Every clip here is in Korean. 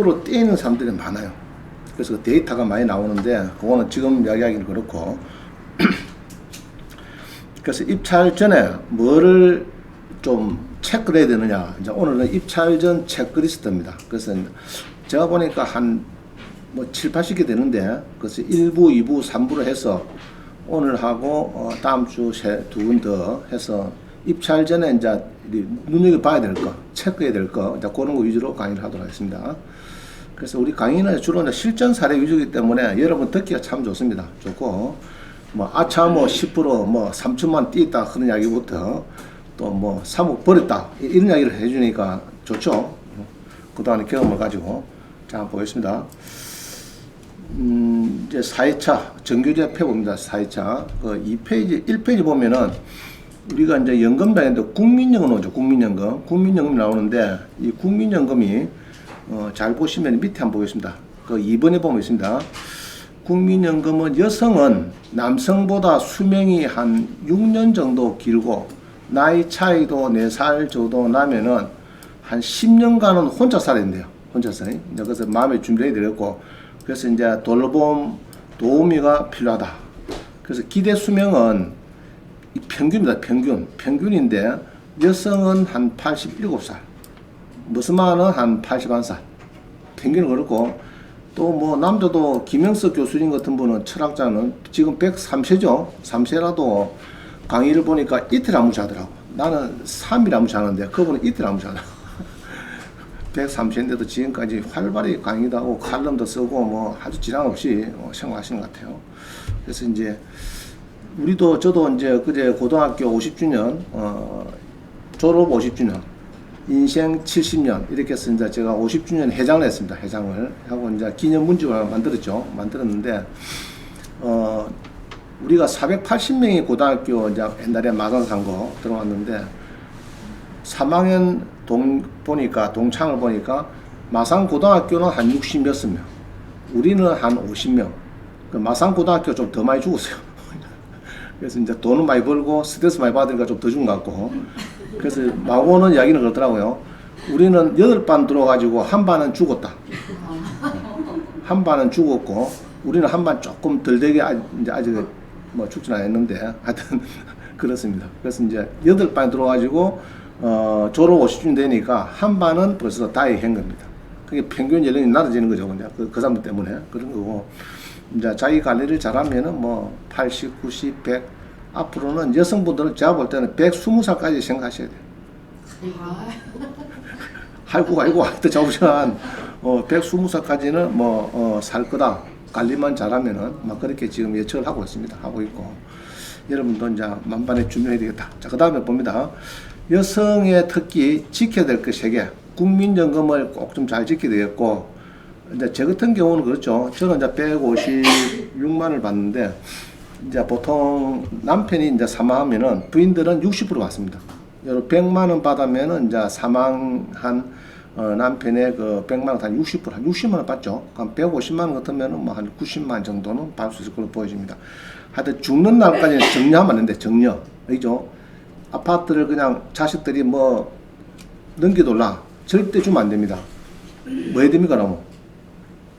10% 떼이는 사람들이 많아요. 그래서 그 데이터가 많이 나오는데 그거는 지금 이야기하기는 그렇고 그래서 입찰 전에 뭐를 좀 체크를 해야 되느냐. 이제 오늘은 입찰 전 체크리스트입니다. 그래서 제가 보니까 한 뭐 7, 80개 되는데 그래서 1부, 2부, 3부로 해서 오늘 하고 다음 주 두 분 더 해서 입찰 전에 이제 눈여겨봐야 될 거, 체크해야 될 거, 이제 그런 거 위주로 강의를 하도록 하겠습니다. 그래서 우리 강의는 주로 이제 실전 사례 위주이기 때문에 여러분 듣기가 참 좋습니다. 좋고, 뭐, 아차, 뭐, 10%, 뭐, 3천만 뛰었다, 그런 이야기부터 또 뭐, 3억 버렸다, 이런 이야기를 해주니까 좋죠. 그동안의 경험을 가지고. 자, 한번 보겠습니다. 이제 4회차, 정규제 펴봅니다. 4회차. 그 2페이지, 1페이지 보면은 우리가 이제 연금단인데 국민연금 오죠. 국민연금. 국민연금이 나오는데 이 국민연금이 잘 보시면 밑에 한번 보겠습니다. 그 2번에 보면 있습니다. 국민연금은 여성은 남성보다 수명이 한 6년 정도 길고 나이 차이도 4살 정도 나면은 한 10년간은 혼자 살아야 된대요. 혼자 살아요. 이제 그래서 마음의 준비를 해드렸고 그래서 이제 돌봄 도우미가 필요하다. 그래서 기대 수명은 평균입니다. 평균인데 여성은 한 87살, 무슨마는 한 81살. 평균은 그렇고 또 뭐 남자도 김영석 교수님 같은 분은 철학자는 지금 103세죠. 3세라도 강의를 보니까 이틀 안무 자더라고. 나는 3일 안무 자는데 그분은 이틀 안무 자더라고. 103세인데도 지금까지 활발히 강의도 하고 칼럼도 쓰고 뭐 아주 지장 없이 생활하시는 것 같아요. 그래서 이제 우리도 저도 이제 그제 고등학교 50주년 졸업 50주년 인생 70년 이렇게 해서 이제 제가 50주년 회장을 했습니다. 회장을 하고 이제 기념 문집을 만들었죠. 만들었는데 우리가 480명이 고등학교 이제 옛날에 마산 산거 들어왔는데 3학년 동창을 보니까 마산 고등학교는 한 60몇 명, 우리는 한 50명. 그 마산 고등학교 좀 더 많이 죽었어요. 그래서 이제 돈은 많이 벌고 스트레스 많이 받으니까 좀 더 죽은 것 같고. 그래서 나오는 이야기는 그렇더라고요. 우리는 8반 들어가지고 한 반은 죽었다. 한 반은 죽었고, 우리는 한 반 조금 덜 되게 이제 아직 뭐 죽지는 않았는데, 하여튼 그렇습니다. 그래서 이제 8반 들어가지고, 졸업 50주년 되니까 한 반은 벌써 다이 한 겁니다. 그게 평균 연령이 낮아지는 거죠. 그냥 그 사람들 때문에. 그런 거고. 이제 자기 관리를 잘하면은 뭐 80, 90, 100 앞으로는 여성분들은 제가 볼 때는 120살까지 생각하셔야 돼요. 아이고 하여튼 잡으시면 120살까지는 뭐 살 거다. 관리만 잘하면은 막 그렇게 지금 예측을 하고 있습니다. 하고 있고 여러분도 이제 만반에 준비해야 되겠다. 자, 그 다음에 봅니다. 여성의 특히 지켜야 될 것 3개. 국민연금을 꼭 좀 잘 지켜야 되겠고 이제 제 같은 경우는 그렇죠. 저는 이제 156만을 받는데 이제 보통 남편이 이제 사망하면은 부인들은 60% 받습니다. 100만 원 받으면은 이제 사망한 남편의 그 100만 원 한 60%, 한 60만 원 받죠. 그럼 150만 원 같으면은 뭐 한 90만 원 정도는 받을 수 있을 걸로 보여집니다. 하여튼 죽는 날까지는 정려하면 안 되는데 정려, 그죠? 아파트를 그냥 자식들이 뭐 넘겨돌라 절대 주면 안 됩니다. 뭐 해야 됩니까, 그러면?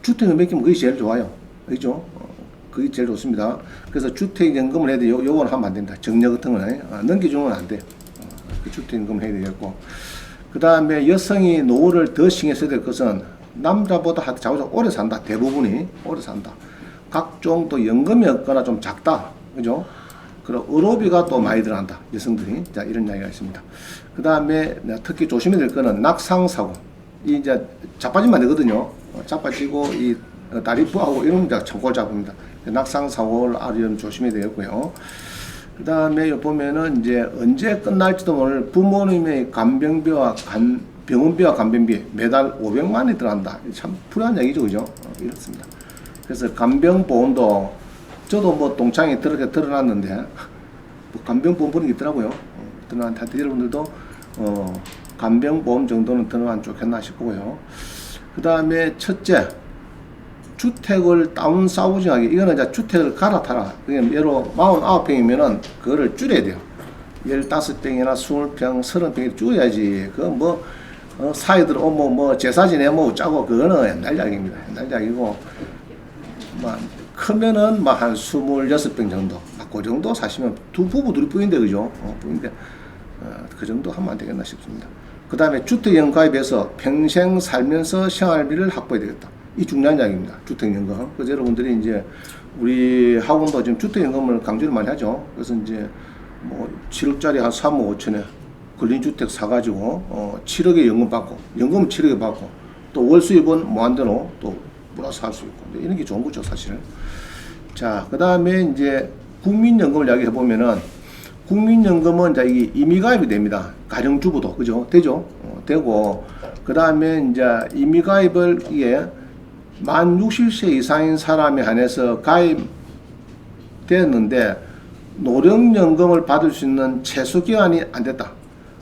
주택을 맡기면 그게 제일 좋아요. 그죠? 그게 제일 좋습니다. 그래서 주택연금을 해야 돼요. 요거는 하면 안 됩니다. 정려 같은 거는. 넘겨주는 건 안 돼. 그 주택연금을 해야 되겠고. 그 다음에 여성이 노후를 더 신경 써야 될 것은 남자보다 자고자고 오래 산다. 대부분이 오래 산다. 각종 또 연금이 없거나 좀 작다. 그죠? 그리고 의료비가 또 많이 들어간다. 여성들이. 자, 이런 이야기가 있습니다. 그 다음에 특히 조심해야 될 거는 낙상사고. 이 이제 자빠지면 안 되거든요. 자빠지고 이 다리 부하고 이런 게 참고 잡습니다. 낙상사고를 아주 조심해야 되겠고요. 그 다음에 보면은 이제 언제 끝날지도 모를 부모님의 간병비와 병원비와 간병비 매달 500만 원이 들어간다. 참 불안한 얘기죠, 그죠? 이렇습니다. 그래서 간병보험도 저도 뭐 동창이 드러났는데 뭐 간병보험 보는 게 있더라고요. 드러났는데 여러분들도 간병보험 정도는 들어가면 좋겠나 싶고요. 그 다음에 첫째, 주택을 다운사우징하게, 이거는 이제 주택을 갈아타라. 그러니까 예로 49평이면은 그거를 줄여야 돼요. 15평이나 20평, 30평이 줄여야지. 그 뭐, 사이들 뭐 제사 지내뭐 짜고 그거는 옛날 이야기입니다. 옛날 이야기고 뭐 크면은 뭐 한 26병 정도 그 정도 사시면 두 부부 둘이 뿌인데 그죠? 뿌인데 그 정도 하면 안 되겠나 싶습니다. 그 다음에 주택연금가입해서 평생 살면서 생활비를 확보해야 되겠다. 이 중요한 이야기입니다. 주택연금. 그래서 여러분들이 이제 우리 학원도 지금 주택연금을 강조를 많이 하죠. 그래서 이제 뭐 7억짜리 한 3억 5천에 근린 주택 사가지고 7억에 연금 받고 연금 7억에 받고 또 월 수입은 무한대로 또 플러스 할 수 있고 이런 게 좋은 거죠 사실은. 자, 그 다음에 이제 국민연금을 이야기해 보면은 국민연금은 이제 이게 임의가입이 됩니다. 가정주부도 그죠? 되죠? 되고 그 다음에 이제 임의가입을 이게 만 60세 이상인 사람에 한해서 가입되었는데 노령연금을 받을 수 있는 최소 기간이 안 됐다.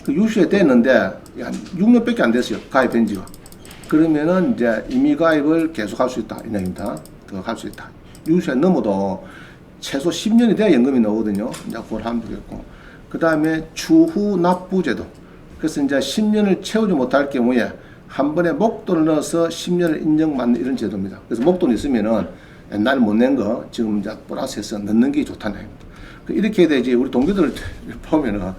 그 60세 됐는데 한 6년밖에 안 됐어요. 가입된 지가. 그러면은 이제 임의가입을 계속 할 수 있다. 이 얘기입니다. 더 할 수 있다. 60세 넘어도 최소 10년이 돼야 연금이 나오거든요. 이제 그걸 하면 되겠고. 그 다음에 추후 납부제도. 그래서 이제 10년을 채우지 못할 경우에 한 번에 목돈을 넣어서 10년을 인정받는 이런 제도입니다. 그래서 목돈이 있으면은 옛날에 못 낸 거 지금 이제 플러스해서 넣는 게 좋다는 얘기입니다. 이렇게 해야 되지. 우리 동기들 보면은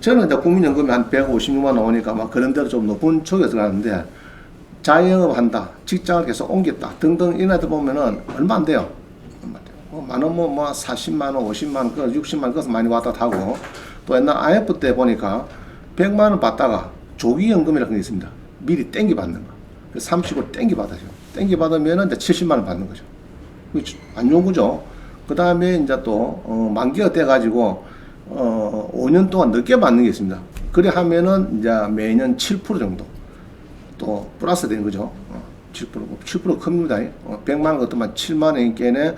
저는 이제 국민연금이 한 156만 원 나오니까 막 그런 데로 좀 높은 쪽에 들어가는데 자영업 한다, 직장을 계속 옮겼다 등등 이런 애들 보면은 얼마 안 돼요. 만원 뭐 40만 원, 50만 원, 60만 원 그것도 많이 왔다 하고 또 옛날 IMF 때 보니까 100만 원 받다가 조기연금이라는 게 있습니다. 미리 땡기 받는 거. 30을 땡기 받아죠. 땡기 받으면은 이제 70만 원 받는 거죠. 안 좋은 거죠. 그 다음에 이제 또 만기가 돼가지고 5년 동안 늦게 받는 게 있습니다. 그래 하면은 이제 매년 7% 정도 또 플러스 되는 거죠. 7% 큽니다. 100만 원 같으면 7만 원이니까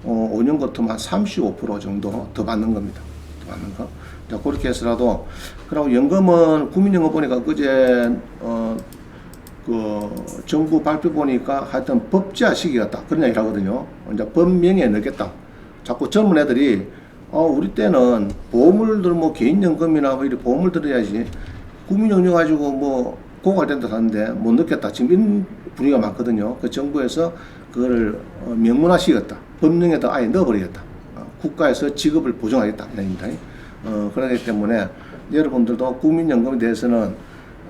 5년 같으면 35% 정도 더 받는 겁니다. 더 받는 거. 자, 그렇게 해서라도 그리고 연금은 국민연금 보니까 그제 그 정부 발표 보니까 하여튼 법제화 시기였다 그런 얘기를 하거든요. 이제 법명에 넣겠다. 자꾸 젊은 애들이 우리 때는 보험을 뭐 개인연금이나 뭐 이렇게 보험을 들어야지 국민연금 가지고 뭐 고갈 된다 하는데 못 넣겠다. 지금 이런 분위기가 많거든요. 그 정부에서 그거를 명문화 시켰다. 법령에다 아예 넣어버리겠다. 국가에서 지급을 보장하겠다. 이랍니다. 그러기 때문에 여러분들도 국민연금에 대해서는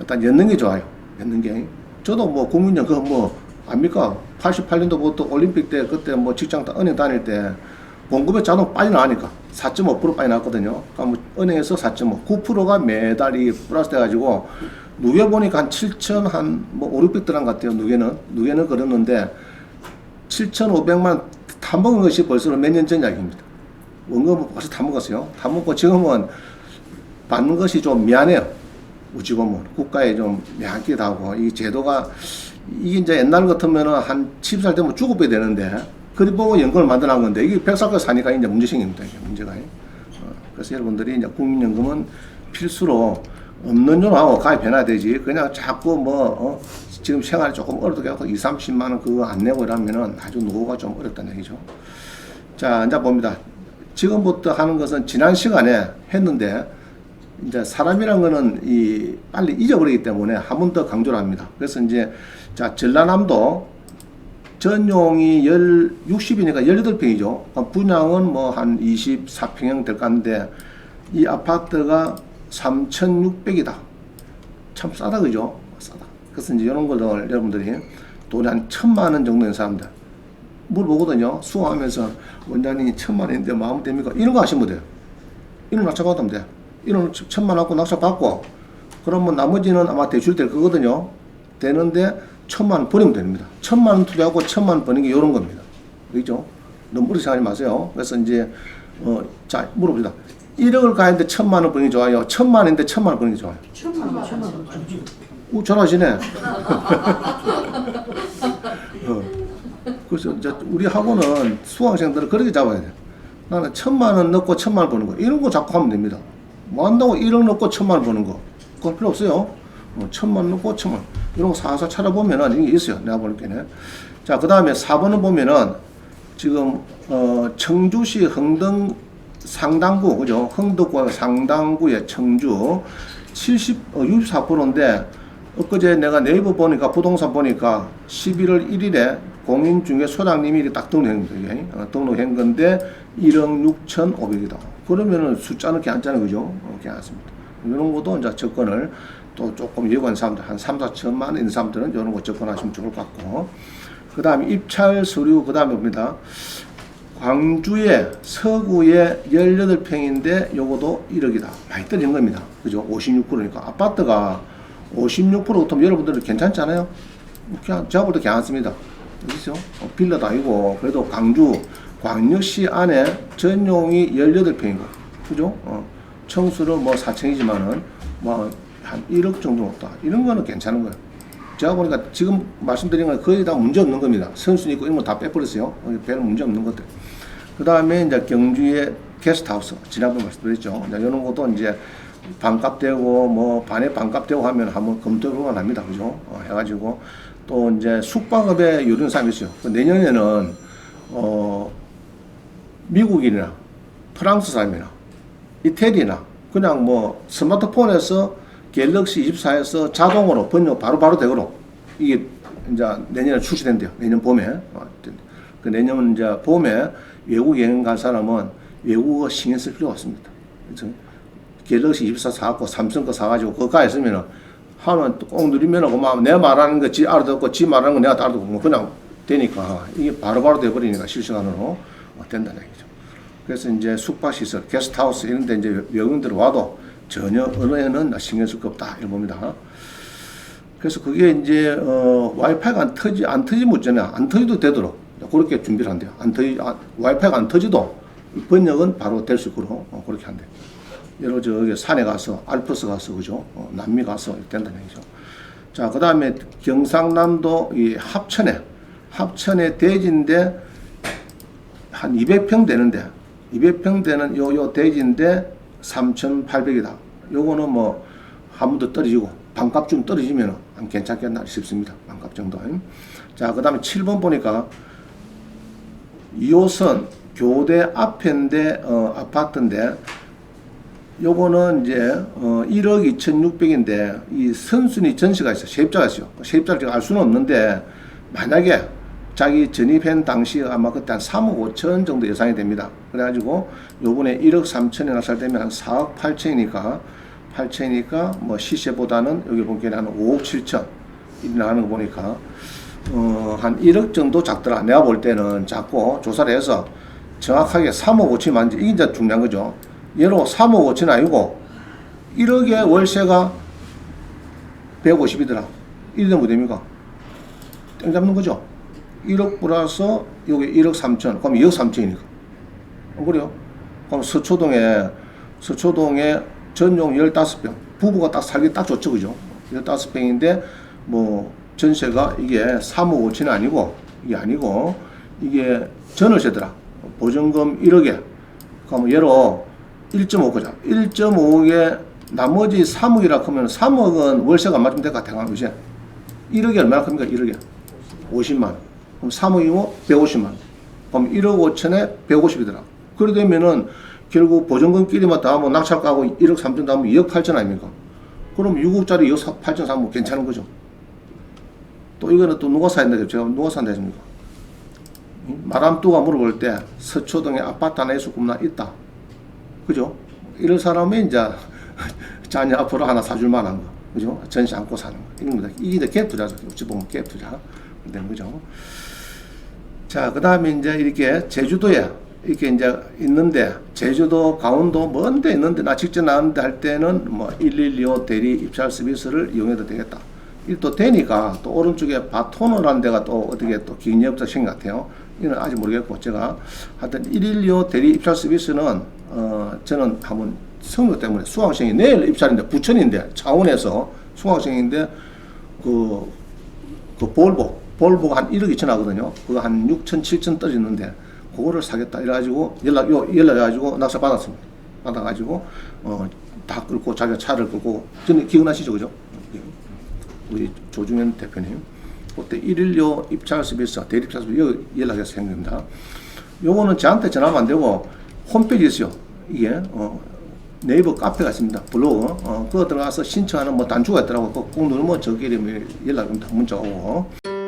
일단 엮는 게 좋아요. 엮는 게. 저도 뭐 국민연금 뭐 압니까? 88년도부터 올림픽 때 그때 뭐 직장 은행 다닐 때 봉급에 자동 빠져나가니까 4.5% 빠져나왔거든요. 그러니까 뭐 은행에서 4.5, 9%가 매달이 플러스 돼가지고 누계 보니까 한 7천 뭐 5, 600 들어간 것 같아요. 누계는 그랬는데 7,500만 다 먹은 것이 벌써 몇 년 전 이야기입니다. 원금은 벌써 다 먹었어요. 다 먹고 지금은 받는 것이 좀 미안해요. 우지고문 국가에 좀 미안하기도 하고 이 제도가 이게 이제 옛날 같으면은 한 70살 되면 죽어봐야 되는데 그리 보고 연금을 만들어놓은 건데 이게 100살까지 사니까 이제 문제 생깁니다. 이게 문제가. 그래서 여러분들이 이제 국민연금은 필수로 없는 줄 하고 가입해놔야 되지. 그냥 자꾸 지금 생활이 조금 어렵게 하고 2, 30만 원 그거 안 내고 이러면은 아주 노후가 좀 어렵다는 얘기죠. 자, 이제 봅니다. 지금부터 하는 것은 지난 시간에 했는데 이제 사람이란 거는 빨리 잊어버리기 때문에 한 번 더 강조를 합니다. 그래서 이제 자, 전라남도 전용이 60이니까 18평이죠. 분양은 뭐 한 24평형 될 것 같은데 이 아파트가 3,600이다. 참 싸다 그죠? 싸다. 그래서 이제 이런 걸 여러분들이 돈이 한 1,000만 원 정도 된 사람들 물어보거든요. 수강하면서 원장님이 1,000만 원인데 마음 됩니까? 이런 거 하시면 돼요. 이런 낙찰 받으면 돼. 이런 1,000만 원 갖고 낙찰 받고 그러면 나머지는 아마 대출 될 거거든요. 되는데 1,000만 원 버리면 됩니다. 1,000만 원 투자하고 1,000만 원 버는 게 이런 겁니다. 그죠? 너무 어렵게 생각하지 마세요. 그래서 이제 자 물어봅니다. 1억을 가는데 1,000만 원 버는 게 좋아요. 1,000만 원인데 1,000만 원 버는 게 좋아요. 1,000만 원. 잘하시네. 그래서 이제 우리 학원은 수강생들은 그렇게 잡아야 돼. 나는 1,000만 원 넣고 1,000만 원 버는 거 이런 거 자꾸 하면 됩니다. 뭐 한다고 1억 넣고 1,000만 원 버는 거 그건 필요 없어요. 1,000만 원 넣고 1,000만 원 이런 거 사서 찾아보면은 이게 있어요. 내가 볼 때는. 자, 그 다음에 4번을 보면은 지금 청주시 흥등 상당구 그죠? 흥덕구 상당구의 청주 64%인데 엊그제 내가 네이버 보니까 부동산 보니까 11월 1일에 공인중개 소장님이 딱 등록한 거예요. 등록한 건데 1억 6,500이다. 그러면은 숫자는 괜찮잖아요. 그죠? 괜찮습니다. 이런 것도 이제 접근을 또 조금 예고한 사람들, 한 3, 4천만 원 있는 사람들은 이런 거 접근하시면 좋을 것 같고. 그 다음에 입찰 서류, 그 다음에 봅니다. 광주의 서구에 18평인데 요거도 1억이다. 많이 떨어진 겁니다. 그죠? 56%니까. 아파트가 56% 같으면 여러분들은 괜찮잖아요? 그냥 제가 볼 때 괜찮습니다. 그렇죠? 빌라도 아니고, 그래도 광주, 광역시 안에 전용이 18평이고, 그죠? 청수는 뭐 4층이지만은, 뭐, 한 1억 정도 없다. 이런 거는 괜찮은 거예요. 제가 보니까 지금 말씀드린 건 거의 다 문제 없는 겁니다. 선순위 있고 이런 거 다 빼버렸어요. 별로 문제 없는 것들. 그 다음에 이제 경주의 게스트하우스. 지난번에 말씀드렸죠. 이제 이런 것도 이제 반값 되고, 뭐, 반에 반값 되고 하면 한번 검토를 합니다. 그죠? 해가지고. 또 이제 숙박업에 요런 사람이 있어요. 내년에는, 미국인이나 프랑스 사람이나 이태리나 그냥 뭐 스마트폰에서 갤럭시 24에서 자동으로 번역 바로 되도록 이게 이제 내년에 출시된대요. 내년 봄에. 그 내년 이제 봄에 외국 여행 갈 사람은 외국어 신경 쓸 필요가 없습니다. 그렇죠? 갤럭시 24 사갖고 삼성 거 사가지고 그거 가 있으면은 하면 꼭 누리면은 그만 내가 말하는 거 지 알아듣고 지 말하는 거 내가 다 알아듣고 뭐 그냥 되니까 이게 바로바로 돼버리니까 실시간으로 된다는 얘기죠. 그래서 이제 숙박시설, 게스트하우스 이런 데 이제 외국인들 와도 전혀 언어에는 신경 쓸 거 없다. 이런 겁니다. 그래서 그게 이제, 와이파이가 안 터지면 어쩌냐. 안 터지도 되도록 그렇게 준비를 한대요. 와이파이가 안 터지도 번역은 바로 될 수 있도록 그렇게 한대요. 여러 저기 산에 가서, 알프스 가서, 그죠? 남미 가서 된다는 얘기죠. 자, 그 다음에 경상남도 이 합천에 대지인데 한 200평 되는데, 200평 되는 요 대지인데 3,800이다. 요거는 뭐, 한 번 더 떨어지고, 반값 좀 떨어지면 괜찮겠나 싶습니다. 반값 정도. 자, 그 다음에 7번 보니까 2호선 교대 앞인데, 아파트인데, 요거는 이제, 1억 2,600인데, 이 선순위 전시가 있어요. 세입자가 있어요. 세입자를 제가 알 수는 없는데, 만약에 자기 전입한 당시 아마 그때 한 3억 5천 정도 예상이 됩니다. 그래가지고 요번에 1억 3천에 낙찰되면 한 4억 8천이니까 뭐 시세보다는 여기 보기에는 한 5억 7천 일어나는 거 보니까 한 1억 정도 작더라. 내가 볼 때는 작고 조사를 해서 정확하게 3억 5천이 맞는지 이게 이제 중요한 거죠. 예로 3억 5천 아니고 1억에 월세가 150이더라. 이러면 뭐 됩니까? 땡 잡는 거죠. 1억 플러스 여기 1억 3천, 그럼 2억 3천이니까. 그래요? 그럼 서초동에 전용 15평, 부부가 딱 살기 딱 좋죠, 그죠? 15평인데, 뭐, 전세가 이게 3억 5천이 아니고, 이게 전월세더라. 보증금 1억에, 그럼 예로 1.5거죠. 1.5억에 나머지 3억이라 하면 3억은 월세가 안 맞으면 될 것 같아요, 그죠? 1억이 얼마나 큽니까, 1억에? 50만. 그럼 3억이고 150만. 그럼 1억 5천에 150이더라. 그래 되면은 결국 보증금끼리만 다 하면 낙찰 까고 1억 3천 다 하면 2억 8천 아닙니까? 그럼 6억짜리 2억 8천 사면 괜찮은 거죠. 또 이거는 또 누가 사야 되겠죠? 제가 누가 산다 했습니까? 마람뚜가 물어볼 때 서초동에 아파트 하나 있었구나 있다. 그죠? 이런 사람이 이제 자녀 앞으로 하나 사줄 만한 거. 그죠? 전시 안고 사는 거. 이런 겁니다. 이게 갭 투자죠. 어찌 보면 갭 투자. 되는 거죠. 자, 그 다음에 이제 이렇게 제주도에 이렇게 이제 있는데, 제주도, 강원도 먼 데 있는데, 나 직접 나왔는데 할 때는 뭐 112 대리 입찰 서비스를 이용해도 되겠다. 이게 또 되니까 또 오른쪽에 바토너라는 데가 또 어떻게 또 기업자 생각 같아요. 이건 아직 모르겠고, 제가 하여튼 112 대리 입찰 서비스는, 저는 한번 성료 때문에 수강생이 내일 입찰인데, 부천인데, 창원에서 수강생인데, 볼보가 한 1억 2천 하거든요. 그거 한 6천, 7천 떨어졌는데, 그거를 사겠다. 이래가지고, 연락해가지고 낙찰 받았습니다. 받아가지고, 다 끌고, 자기가 차를 끌고, 저는 기억나시죠? 그죠? 우리 조중현 대표님. 그때 112 입찰 서비스, 대리 입찰 서비스, 연락해서 생깁니다. 요거는 저한테 전화하면 안 되고, 홈페이지 있어요. 이게, 네이버 카페가 있습니다. 블로그. 그거 들어가서 신청하는 뭐 단추가 있더라고요. 그거 꼭 누르면 저기 이름이 연락 온다. 문자 오고.